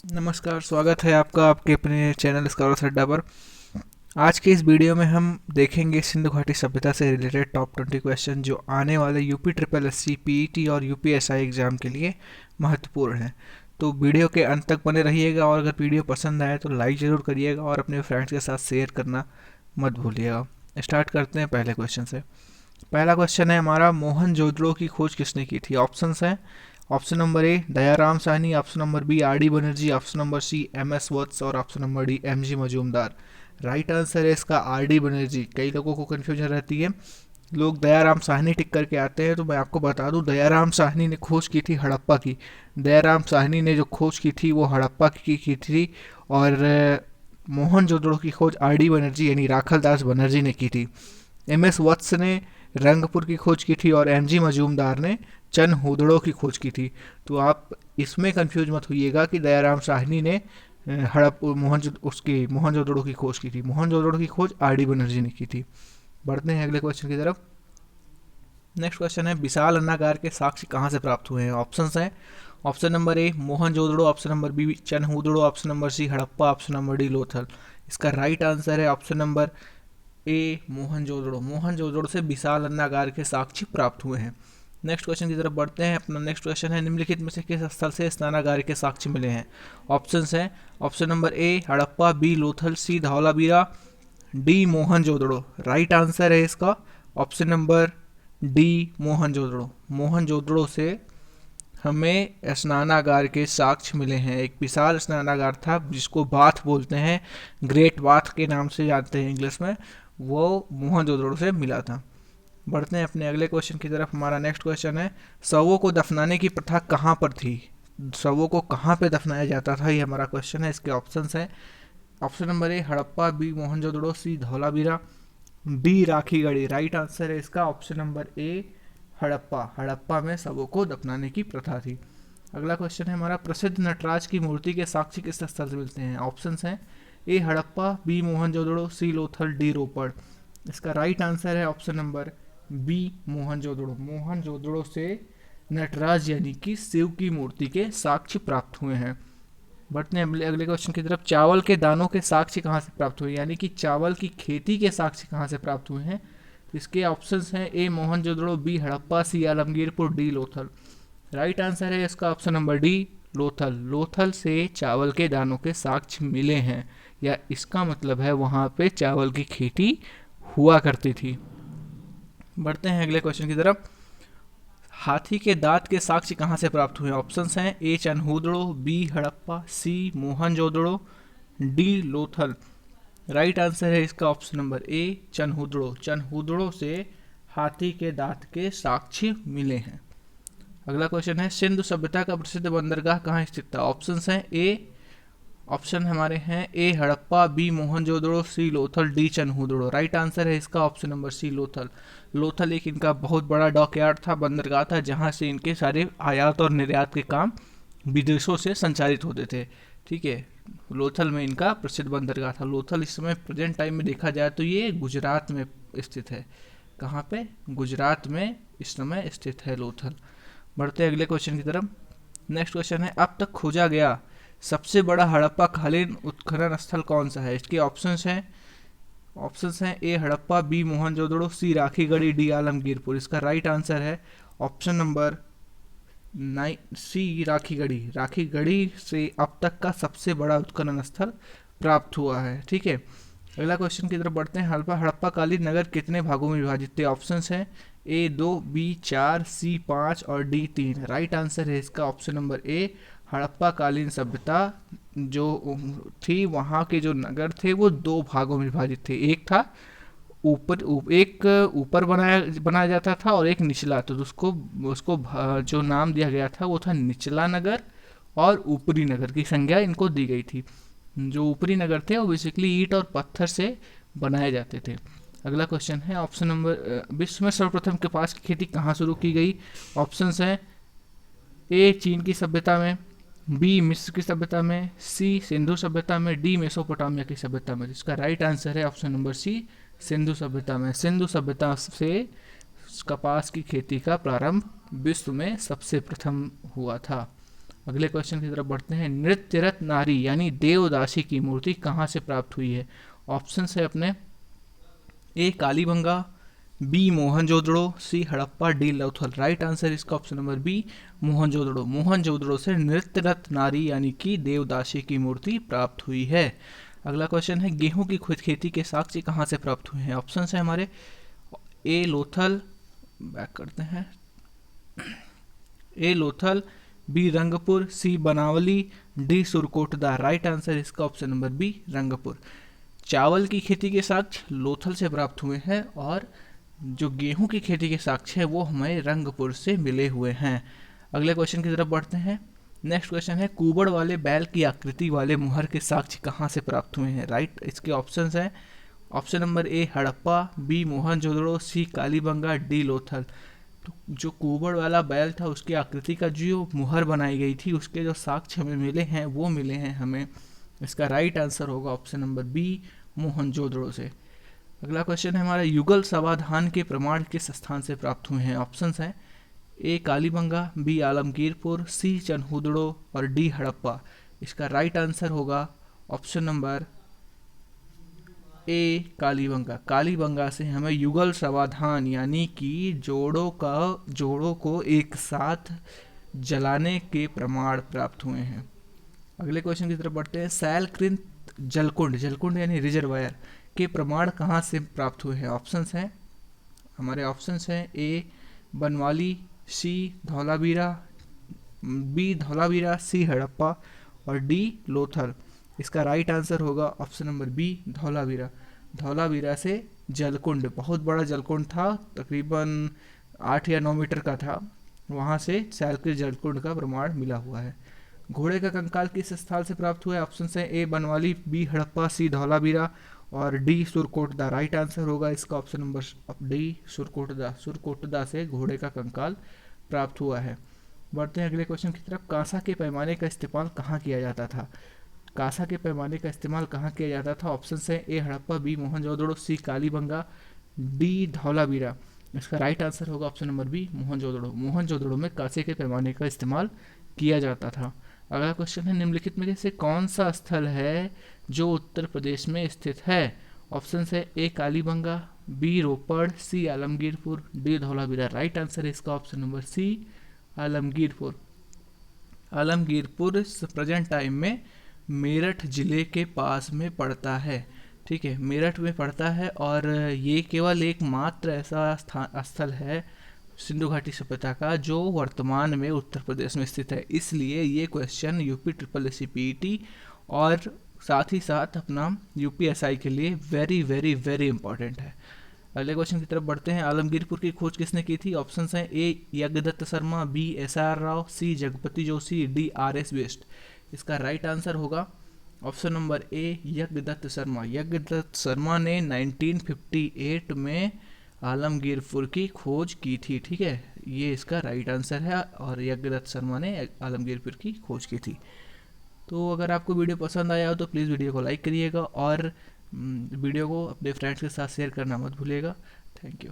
नमस्कार, स्वागत है आपका आपके अपने चैनल स्कॉलर्स अड्डा पर। आज के इस वीडियो में हम देखेंगे सिंधु घाटी सभ्यता से रिलेटेड टॉप 20 क्वेश्चन जो आने वाले UP triple S C PET और यूपीएसआई एग्ज़ाम के लिए महत्वपूर्ण हैं। तो वीडियो के अंत तक बने रहिएगा और अगर वीडियो पसंद आए तो लाइक ज़रूर करिएगा और अपने फ्रेंड्स के साथ शेयर करना मत भूलिएगा। स्टार्ट करते हैं पहले क्वेश्चन से। पहला क्वेश्चन है हमारा, मोहनजोदड़ो की खोज किसने की थी? ऑप्शंस हैं। Option number A Dayaram Sahni, option number B R D Banerjee, option number C M S Vats और option number D M G Majumdar. Right answer है इसका आर डी बनर्जी। कई लोगों को कन्फ्यूजन रहती है, लोग दयाराम साहनी टिक करके आते हैं, तो मैं आपको बता दूं दयाराम साहनी ने खोज की थी हड़प्पा की। दयाराम साहनी ने जो खोज की थी वो हड़प्पा की थी और मोहनजोदड़ो की खोज आर डी बनर्जी यानी राखल दास बनर्जी ने की थी। एम एस वत्स ने रंगपुर की खोज की थी और एम जी मजूमदार ने चंद हुदड़ों की खोज की थी। तो आप इसमें कंफ्यूज मत होइएगा कि दयाराम साहनी ने हड़प मोहनजोदड़ो की खोज की थी। मोहनजोदड़ो की खोज आर डी बनर्जी ने की थी। बढ़ते हैं अगले क्वेश्चन की तरफ। नेक्स्ट क्वेश्चन है, विशाल अन्नागार के साक्ष्य कहाँ से प्राप्त हुए हैं? ऑप्शंस हैं। Option number A Mohenjodaro, option number B Chanhudaro, option number C Harappa, option number D Lothal. इसका राइट आंसर है option number A Mohenjodaro. Mohenjodaro से विशाल अन्नागार के साक्ष्य प्राप्त हुए हैं। नेक्स्ट क्वेश्चन की तरफ बढ़ते हैं। अपना नेक्स्ट क्वेश्चन है, निम्नलिखित में से किस स्थल से स्नानागार के साक्ष्य मिले हैं? ऑप्शंस हैं। Option number A Harappa, B Lothal, C Dholavira, D Mohenjodaro. Right answer है इसका option number D Mohenjodaro. Mohenjodaro से हमें स्नानागार के साक्ष्य मिले हैं। एक विशाल स्नानागार था जिसको बाथ बोलते हैं, ग्रेट बाथ के नाम से जानते हैं इंग्लिश में, वो मोहनजोदड़ो से मिला था। बढ़ते हैं अपने अगले क्वेश्चन की तरफ। हमारा नेक्स्ट क्वेश्चन है, शवों को दफनाने की प्रथा कहाँ पर थी? शवों को कहाँ पे दफनाया जाता था, ये हमारा क्वेश्चन है। इसके ऑप्शंस हैं। Option number A Harappa, B Mohenjodaro, C Dholavira, D Rakhigarhi. Right answer है इसका option number A Harappa. Harappa में शवों को दफनाने की प्रथा थी। अगला क्वेश्चन है हमारा, प्रसिद्ध नटराज की मूर्ति के साक्ष्य किस स्थल से मिलते हैं? ऑप्शंस हैं। A Harappa, B Mohenjodaro, C Lothal, D Ropar. इसका राइट आंसर है option number B Mohenjodaro. Mohenjodaro से नटराज यानी कि शिव की मूर्ति के साक्ष्य प्राप्त हुए हैं। बढ़ते हैं अगले क्वेश्चन की तरफ। चावल के दानों के साक्ष्य कहाँ से प्राप्त हुए, यानी कि चावल की खेती के साक्ष्य कहाँ से प्राप्त हुए हैं? इसके ऑप्शंस हैं। A Mohenjodaro, B Harappa, C Alamgirpur, D Lothal. Right answer है इसका option number D Lothal. Lothal से चावल के दानों के साक्ष्य मिले हैं, या इसका मतलब है वहाँ पे चावल की खेती हुआ करती थी। बढ़ते हैं अगले क्वेश्चन की तरफ। हाथी के दांत के साक्ष्य कहाँ से प्राप्त हुए? ऑप्शंस हैं। A Chanhudaro, B Harappa, C Mohenjodaro, D Lothal. Right answer है इसका option number A Chanhudaro. Chanhudaro से हाथी के दांत के साक्ष्य मिले हैं। अगला क्वेश्चन है, सिंधु सभ्यता का प्रसिद्ध बंदरगाह कहाँ स्थित था? ऑप्शंस हैं। ए ऑप्शन हमारे हैं A Harappa, B Mohenjodaro, C Lothal, D Chanhudaro. Right answer है इसका option number C Lothal. Lothal एक इनका बहुत बड़ा डॉकयार्ड था, बंदरगाह था, जहां से इनके सारे आयात और निर्यात के काम विदेशों से संचालित होते थे। ठीक है, लोथल में इनका प्रसिद्ध बंदरगाह था। लोथल इस समय प्रेजेंट टाइम में देखा जाए तो ये गुजरात में स्थित है। कहाँ पे? गुजरात में इस समय स्थित है लोथल। बढ़ते अगले क्वेश्चन की तरफ। नेक्स्ट क्वेश्चन है, अब तक खोजा गया सबसे बड़ा हड़प्पा कालीन उत्खनन स्थल कौन सा है? इसके ऑप्शंस हैं। ऑप्शंस हैं। A Harappa, B Mohenjodaro, C Rakhigarhi, D Alamgirpur. इसका राइट आंसर है option number C Rakhigarhi. Rakhigarhi से अब तक का सबसे बड़ा उत्खनन स्थल प्राप्त हुआ है। ठीक है, अगला क्वेश्चन की तरफ बढ़ते हैं। हड़प्पा कालीन नगर कितने भागों में विभाजित थे? ऑप्शंस हैं। ए 2, बी 4, सी 5 और डी 3। राइट आंसर है इसका ऑप्शन नंबर ए हड़प्पा कालीन सभ्यता जो थी, वहाँ के जो नगर थे वो दो भागों में विभाजित थे। एक था एक ऊपर बनाया जाता था और एक निचला। तो उसको उसको जो नाम दिया गया था वो था निचला नगर, और ऊपरी नगर की संज्ञा इनको दी गई थी। जो ऊपरी नगर थे वो बेसिकली ईंट और पत्थर से बनाए जाते थे। अगला क्वेश्चन है ऑप्शन नंबर, विश्व में सर्वप्रथम कपास की खेती कहाँ शुरू की गई? ऑप्शंस हैं। ए चीन की सभ्यता में, बी मिस्र की सभ्यता में, सी सिंधु सभ्यता में, डी मेसोपोटामिया की सभ्यता में। इसका राइट आंसर है ऑप्शन नंबर सी सिंधु सभ्यता में। सिंधु सभ्यता से कपास की खेती का प्रारंभ विश्व में सबसे प्रथम हुआ था। अगले क्वेश्चन की तरफ बढ़ते हैं। नृत्यरत नारी यानी देवदासी की मूर्ति कहाँ से प्राप्त हुई है? ऑप्शन है अपने A Kalibangan, B Mohenjodaro, C Harappa, D Lothal. Right answer इसका option number B Mohenjodaro. Mohenjodaro से नृत्यरत नारी यानी कि देवदासी की मूर्ति प्राप्त हुई है। अगला क्वेश्चन है, गेहूं की खुद खेती के साक्ष्य कहाँ से प्राप्त हुए हैं? ऑप्शन है हमारे ए लोथल, बैक करते हैं, ए लोथल, बी रंगपुर, सी बनावली, डी सुरकोटदा। राइट आंसर इसका ऑप्शन नंबर बी रंगपुर। चावल की खेती के साक्ष्य लोथल से प्राप्त हुए हैं और जो गेहूं की खेती के साक्ष्य है वो हमें रंगपुर से मिले हुए हैं। अगले क्वेश्चन की तरफ बढ़ते हैं। नेक्स्ट क्वेश्चन है, कुबड़ वाले बैल की आकृति वाले मुहर के साक्ष्य कहाँ से प्राप्त हुए हैं? राइट इसके ऑप्शंस हैं, option number A Harappa, B Mohenjodaro, C Kalibangan, D Lothal. तो जो कुबड़ वाला बैल था उसकी आकृति का जो मुहर बनाई गई थी उसके जो साक्ष्य हमें मिले हैं वो मिले हैं हमें। इसका राइट आंसर होगा ऑप्शन नंबर बी मोहनजोदड़ो से। अगला क्वेश्चन है हमारा, युगल समाधान के प्रमाण किस स्थान से प्राप्त हुए हैं? ऑप्शंस हैं A Kalibangan, B Alamgirpur, C Chanhudaro और डी हड़प्पा। इसका राइट आंसर होगा option number A Kalibangan. Kalibangan से हमें युगल समाधान यानी कि जोड़ों को एक साथ जलाने के प्रमाण प्राप्त हुए हैं। अगले क्वेश्चन की तरफ बढ़ते हैं। सैलकृत जलकुंड यानी रिजर्वायर के प्रमाण कहाँ से प्राप्त हुए हैं? ऑप्शंस हैं हमारे, ऑप्शंस हैं A Banawali, C Dholavira, B Dholavira, C Harappa और डी लोथल। इसका राइट आंसर होगा option number B Dholavira. Dholavira से जलकुंड, बहुत बड़ा जलकुंड था, तकरीबन 8 या 9 मीटर का था, वहाँ से सैलकृत जलकुंड का प्रमाण मिला हुआ है। घोड़े का कंकाल किस स्थल से प्राप्त हुआ है? ऑप्शन है ए बनवाली, बी हड़प्पा, सी धौलावीरा और डी सुरकोटदा। राइट आंसर होगा इसका option number D Surkotada. Surkotada से घोड़े का कंकाल प्राप्त हुआ है। बढ़ते हैं अगले क्वेश्चन की तरफ। कांसा के पैमाने का इस्तेमाल कहाँ किया जाता था? कांसा के पैमाने का इस्तेमाल कहाँ किया जाता था? ऑप्शन है A Harappa, B Mohenjodaro, C Kalibangan, D Dholavira. इसका राइट आंसर होगा option number B Mohenjodaro. Mohenjodaro में कांसे के पैमाने का इस्तेमाल किया जाता था। अगला क्वेश्चन है, निम्नलिखित में से कौन सा स्थल है जो उत्तर प्रदेश में स्थित है? ऑप्शन है A Kalibangan, B Ropar, C Alamgirpur, D Dholavira. Right answer है इसका option number C Alamgirpur. Alamgirpur present time में मेरठ जिले के पास में पड़ता है। ठीक है, मेरठ में पड़ता है और ये केवल एक मात्र ऐसा स्थल है सिंधु घाटी सभ्यता का जो वर्तमान में उत्तर प्रदेश में स्थित है। इसलिए ये question UP triple S C PET और साथ ही साथ अपना यूपीएसआई के लिए वेरी वेरी वेरी इंपॉर्टेंट है। अगले क्वेश्चन की तरफ बढ़ते हैं। आलमगीरपुर की खोज किसने की थी? ऑप्शन हैं A Yagyadatt Sharma, B S R. Rao, C Jagpati Joshi, D R S. Bisht. इसका राइट आंसर होगा option number A Yagyadatt Sharma. Yagyadatt Sharma ने 1958 में आलमगीरपुर की खोज की थी। ठीक है, ये इसका राइट आंसर है और यज्ञदत्त शर्मा ने आलमगीरपुर की खोज की थी। तो अगर आपको वीडियो पसंद आया हो तो प्लीज़ वीडियो को लाइक करिएगा और वीडियो को अपने फ्रेंड्स के साथ शेयर करना मत भूलिएगा। Thank you.